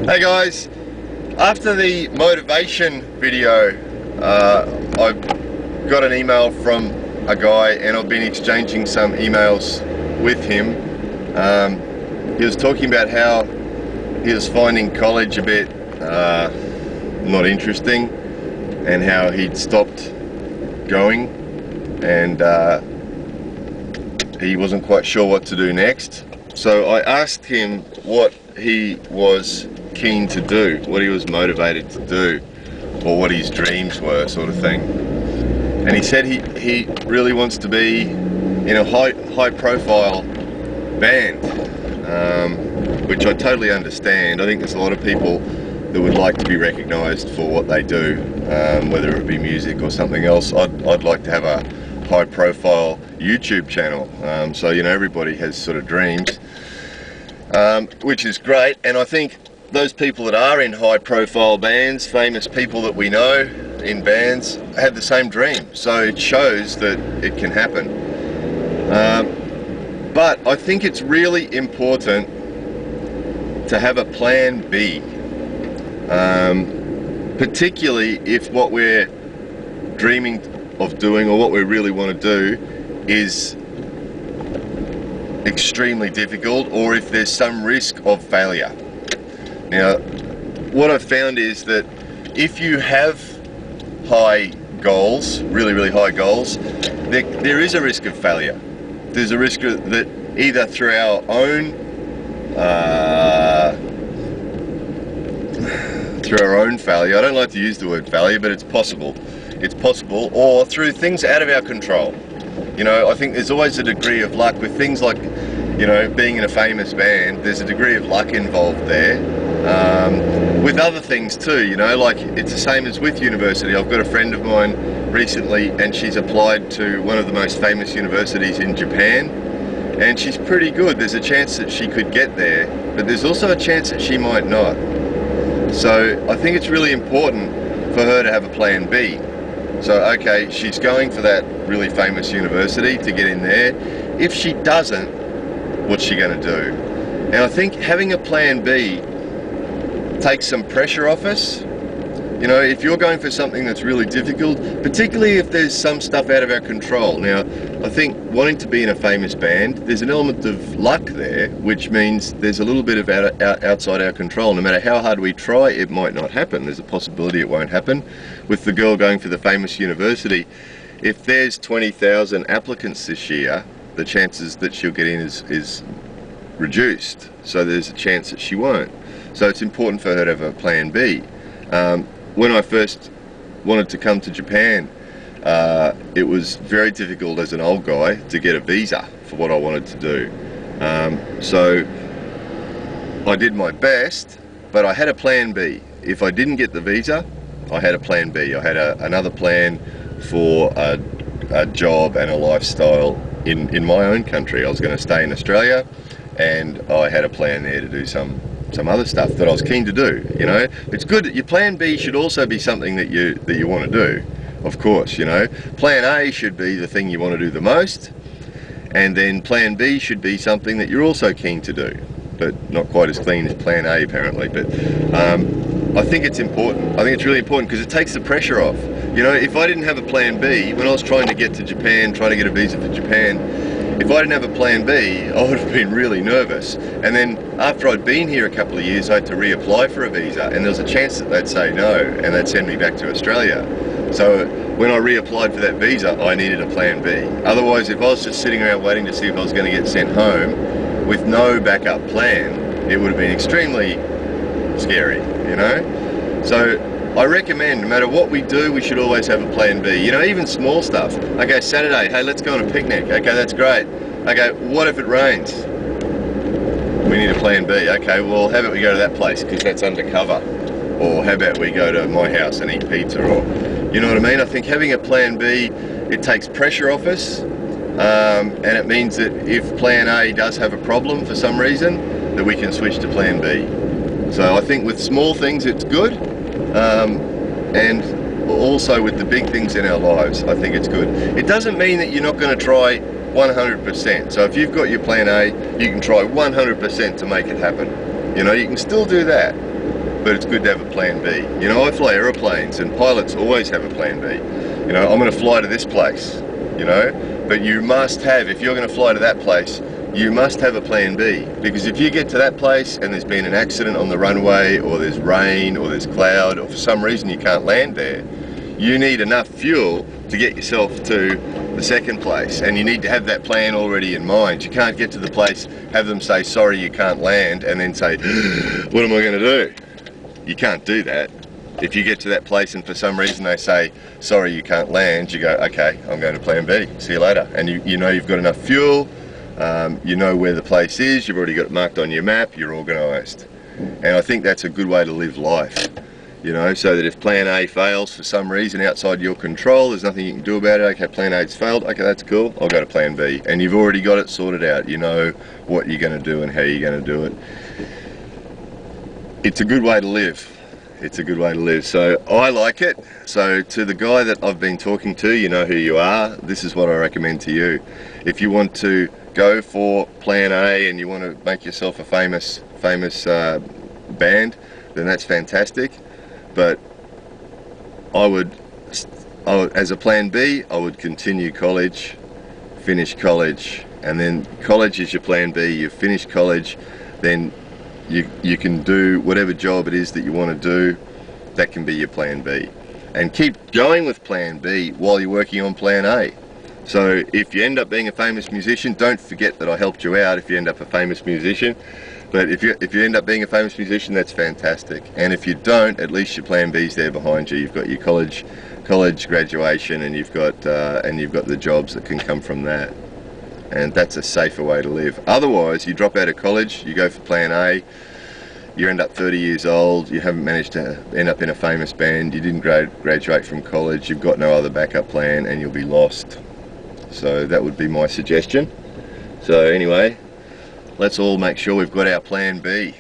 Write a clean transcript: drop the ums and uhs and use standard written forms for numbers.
Hey guys, after the motivation video, I got an email from a guy and I've been exchanging some emails with him. He was talking about how he was finding college a bit not interesting and how he'd stopped going and he wasn't quite sure what to do next. So I asked him what he was keen to do, what he was motivated to do, or what his dreams were, sort of thing. And he said he really wants to be in a high profile band, which I totally understand. I think there's a lot of people that would like to be recognised for what they do, whether it be music or something else. I'd like to have a high profile YouTube channel, so you know, everybody has sort of dreams, which is great. And I think those people that are in high profile bands, famous people that we know in bands, have the same dream, so it shows that it can happen. But I think it's really important to have a plan B, particularly if what we're dreaming of doing or what we really want to do is extremely difficult, or if there's some risk of failure. Now, what I've found is that if you have high goals, really high goals, there is a risk of failure. There's a risk that either through our own failure, I don't like to use the word failure, but it's possible, or through things out of our control. You know, I think there's always a degree of luck with things like, you know, being in a famous band. There's a degree of luck involved there. With other things too, you know, like it's the same as with university. I've got a friend of mine recently and she's applied to one of the most famous universities in Japan, and she's pretty good. There's a chance that she could get there, but there's also a chance that she might not. So I think it's really important for her to have a plan B. So okay, she's going for that really famous university to get in there. If she doesn't, what's she going to do? And I think having a plan B takes some pressure off us. You know, if you're going for something that's really difficult, particularly if there's some stuff out of our control. Now, I think wanting to be in a famous band, there's an element of luck there, which means there's a little bit of outside our control. No matter how hard we try, it might not happen. There's a possibility it won't happen. With the girl going for the famous university, if there's 20,000 applicants this year, the chances that she'll get in is reduced. So there's a chance that she won't. So it's important for her to have a plan B. When I first wanted to come to Japan, it was very difficult as an old guy to get a visa for what I wanted to do. So I did my best, but I had a plan B. If I didn't get the visa, I had a plan B. I had another plan for a job and a lifestyle in my own country. I was going to stay in Australia, and I had a plan there to do some other stuff that I was keen to do. You know, it's good that your plan B should also be something that you want to do, of course. You know, plan A should be the thing you want to do the most, and then plan B should be something that you're also keen to do, but not quite as clean as plan A apparently. But I think it's important. I think it's really important because it takes the pressure off. You know, if I didn't have a plan B, when I was trying to get to Japan, trying to get a visa for Japan, if I didn't have a plan B, I would have been really nervous. And then after I'd been here a couple of years, I had to reapply for a visa, and there was a chance that they'd say no, and they'd send me back to Australia. So when I reapplied for that visa, I needed a plan B. Otherwise, if I was just sitting around waiting to see if I was going to get sent home with no backup plan, it would have been extremely scary, you know? So I recommend, no matter what we do, we should always have a plan B. You know, even small stuff. Okay, Saturday, hey, let's go on a picnic. Okay, that's great. Okay, what if it rains? We need a plan B. Okay, well, how about we go to that place because that's undercover? Or how about we go to my house and eat pizza? Or, you know what I mean? I think having a plan B, it takes pressure off us, and it means that if plan A does have a problem for some reason, that we can switch to plan B. So I think with small things, it's good. And also with the big things in our lives, I think it's good. It doesn't mean that you're not going to try 100%. So if you've got your plan A, you can try 100% to make it happen. You know, you can still do that. but it's good to have a plan B. You know, I fly aeroplanes, and pilots always have a plan B. You know, I'm going to fly to this place, you know, but you must have, if you're going to fly to that place, you must have a plan B, because if you get to that place and there's been an accident on the runway, or there's rain, or there's cloud, or for some reason you can't land there, you need enough fuel to get yourself to the second place, and you need to have that plan already in mind. You can't get to the place, have them say sorry you can't land, and then say what am I going to do? You can't do that. If you get to that place and for some reason they say sorry you can't land, you go, okay, I'm going to plan B, see you later. And you know you've got enough fuel, you know where the place is, you've already got it marked on your map, you're organised. And I think that's a good way to live life, you know, so that if plan A fails for some reason outside your control, there's nothing you can do about it. Okay, plan A's failed, okay, that's cool, I'll go to plan B. And you've already got it sorted out, you know what you're going to do and how you're going to do it. It's a good way to live. It's a good way to live. So I like it. So to the guy that I've been talking to, you know who you are, this is what I recommend to you. If you want to go for plan A and you want to make yourself a famous band, then that's fantastic. But I would, as a plan B, I would continue college, finish college, and then college is your plan B. You've finished college, then you can do whatever job it is that you want to do. That can be your plan B, and keep going with plan B while you're working on plan A. So if you end up being a famous musician, don't forget that I helped you out if you end up a famous musician. But if you end up being a famous musician, that's fantastic. And if you don't, at least your plan B's there behind you. You've got your college graduation, and you've got the jobs that can come from that. And that's a safer way to live. Otherwise, you drop out of college, you go for plan A, you end up 30 years old, you haven't managed to end up in a famous band, you didn't graduate from college, you've got no other backup plan, and you'll be lost. So that would be my suggestion. So anyway, let's all make sure we've got our plan B.